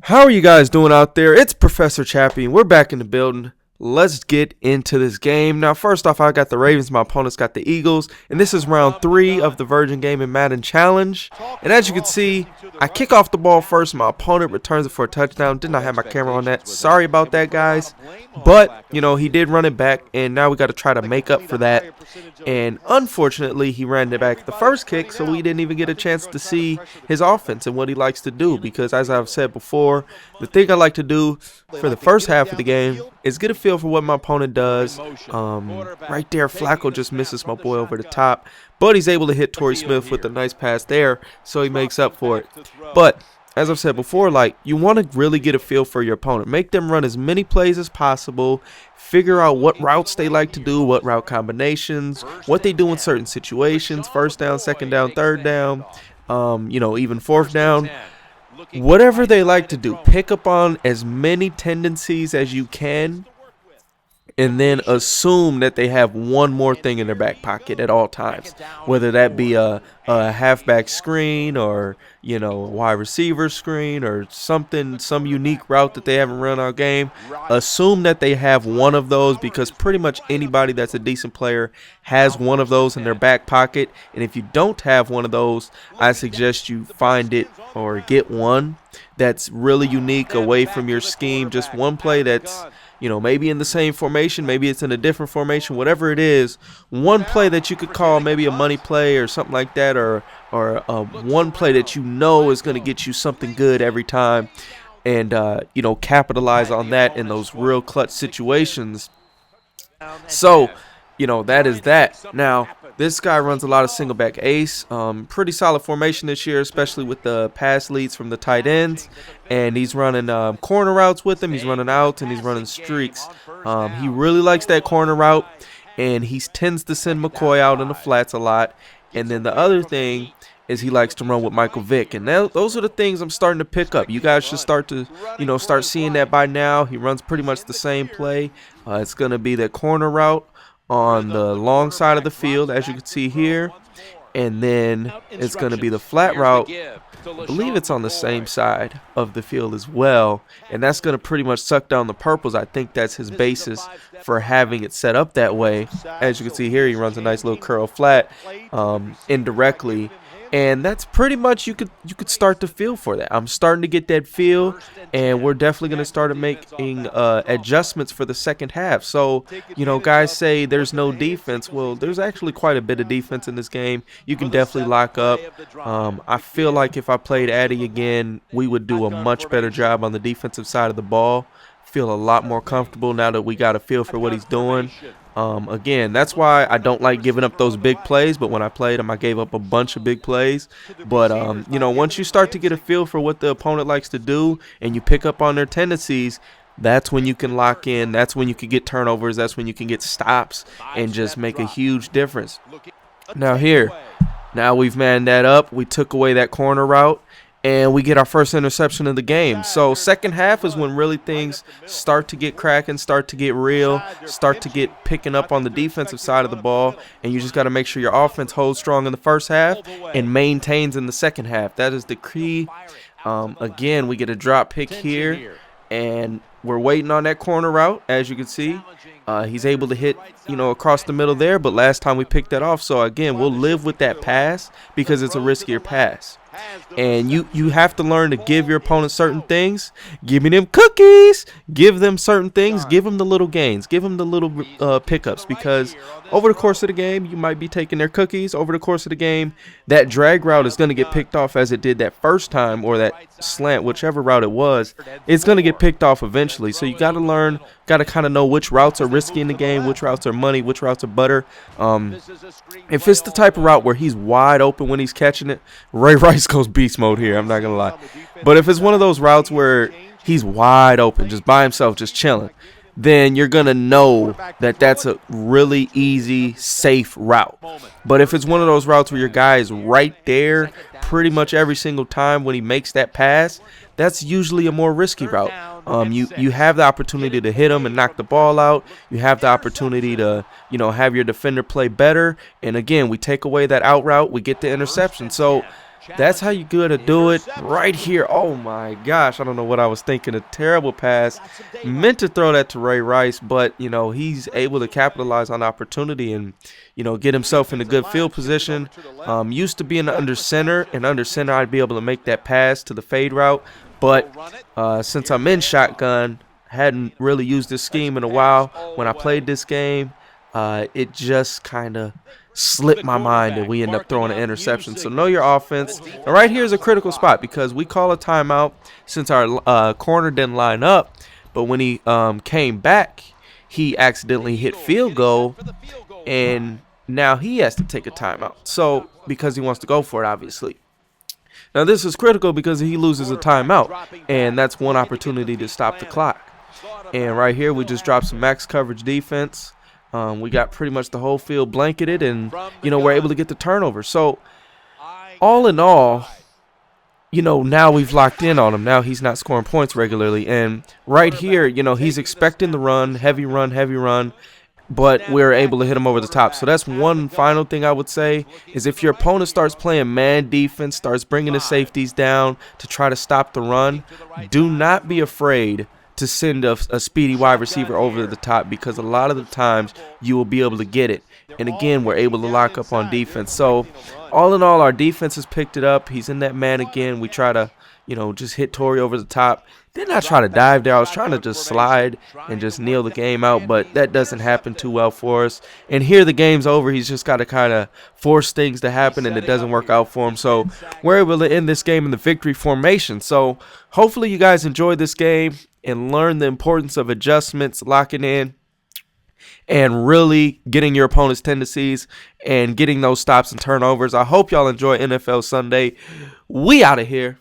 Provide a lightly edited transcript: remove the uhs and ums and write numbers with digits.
How are you guys doing out there? It's Professor Chappie, and we're back in the building. Let's get into this game. Now, first off, I got the Ravens. My opponent's got the Eagles. And this is round 3 of the Virgingaming Madden Challenge. And as you can see, I kick off the ball first. My opponent returns it for a touchdown. Did not have my camera on that. Sorry about that, guys. But, he did run it back. And now we got to try to make up for that. And unfortunately, he ran it back the first kick. So we didn't even get a chance to see his offense and what he likes to do. Because as I've said before, the thing I like to do for the first half of the game is get a feel for what my opponent does. Right there, Flacco just misses my boy over the top, but he's able to hit Torrey Smith with a nice pass there, so he makes up for it. But as I've said before, you want to really get a feel for your opponent. Make them run as many plays as possible. Figure out what routes they like to do, what route combinations, what they do in certain situations, first down, second down, third down, even fourth down. Whatever they like to do, pick up on as many tendencies as you can, and then assume that they have one more thing in their back pocket at all times, whether that be a halfback screen or a wide receiver screen or some unique route that they haven't run all game. Assume that they have one of those, because pretty much anybody that's a decent player has one of those in their back pocket. And if you don't have one of those, I suggest you find it or get one that's really unique away from your scheme. Just one play that's maybe in the same formation, maybe it's in a different formation, whatever it is, one play that you could call maybe a money play or something like that, or one play that is going to get you something good every time, and capitalize on that in those real clutch situations. So, that is that. Now, this guy runs a lot of single back ace. Pretty solid formation this year, especially with the pass leads from the tight ends. And he's running corner routes with him. He's running outs and he's running streaks. He really likes that corner route, and he tends to send McCoy out in the flats a lot. And then the other thing is he likes to run with Michael Vick. And those are the things I'm starting to pick up. You guys should start to, start seeing that by now. He runs pretty much the same play. It's going to be that corner route on the long side of the field, as you can see here, and then it's going to be the flat route. I believe it's on the same side of the field as well, and that's going to pretty much suck down the purples. I think that's his basis for having it set up that way. As you can see here, he runs a nice little curl flat indirectly. And that's pretty much, you could start to feel for that. I'm starting to get that feel, and we're definitely going to start making adjustments for the second half. So, guys say there's no defense. Well, there's actually quite a bit of defense in this game. You can definitely lock up. I feel like if I played Addy again, we would do a much better job on the defensive side of the ball. Feel a lot more comfortable now that we got a feel for what he's doing. Again, that's why I don't like giving up those big plays, but when I played him, I gave up a bunch of big plays. But, once you start to get a feel for what the opponent likes to do and you pick up on their tendencies, that's when you can lock in. That's when you can get turnovers. That's when you can get stops and just make a huge difference. Now we've manned that up. We took away that corner route, and we get our first interception of the game. So second half is when really things start to get cracking, start to get real, start to get picking up on the defensive side of the ball. And you just got to make sure your offense holds strong in the first half and maintains in the second half. That is the key. Again, we get a drop pick here, and we're waiting on that corner route. As you can see, he's able to hit, across the middle there. But last time we picked that off. So, again, we'll live with that pass because it's a riskier pass. And you have to learn to give your opponent certain things. Give me them cookies. Give them certain things. Give them the little gains. Give them the little pickups, because over the course of the game, you might be taking their cookies. Over the course of the game, that drag route is going to get picked off as it did that first time, or that slant, whichever route it was. It's going to get picked off eventually. So you got to learn, got to kind of know which routes are risky in the game, which routes are money, which routes are butter. If it's the type of route where he's wide open when he's catching it, Ray Rice goes beast mode here, I'm not going to lie. But if it's one of those routes where he's wide open, just by himself, just chilling, then you're going to know that that's a really easy, safe route. But if it's one of those routes where your guy is right there pretty much every single time when he makes that pass, that's usually a more risky route. You have the opportunity to hit him and knock the ball out. You have the opportunity to, have your defender play better. And again, we take away that out route, we get the interception. So That's how you good to do it right here. Oh my gosh, I don't know what I was thinking. A terrible pass. Meant to throw that to Ray Rice, but you know, he's able to capitalize on opportunity and get himself in a good field position. Used to being under center, and under center I'd be able to make that pass to the fade route, but since I'm in shotgun, hadn't really used this scheme in a while. When I played this game, it just kind of slipped my mind and we end up throwing an interception. So know your offense. And right here is a critical spot because we call a timeout since our corner didn't line up. But when he came back, he accidentally hit field goal, and now he has to take a timeout. So because he wants to go for it, obviously. Now this is critical because he loses a timeout, and that's one opportunity to stop the clock. And right here we just dropped some max coverage defense. We got pretty much the whole field blanketed, and we're able to get the turnover. So all in all, now we've locked in on him. Now he's not scoring points regularly, and right here, he's expecting the run, heavy run, but we're able to hit him over the top. So that's one final thing I would say is if your opponent starts playing man defense, starts bringing the safeties down to try to stop the run, do not be afraid to send a speedy wide receiver over the top, because a lot of the times you will be able to get it. And again, we're able to lock up on defense. So all in all, our defense has picked it up. He's in that man again. We try to just hit Torrey over the top. Didn't I try to dive there? I was trying to just slide and just kneel the game out, but that doesn't happen too well for us. And here the game's over. He's just got to kind of force things to happen, and it doesn't work out for him. So we're able to end this game in the victory formation. So hopefully you guys enjoyed this game and learn the importance of adjustments, locking in, and really getting your opponent's tendencies and getting those stops and turnovers. I hope y'all enjoy NFL Sunday. We out of here.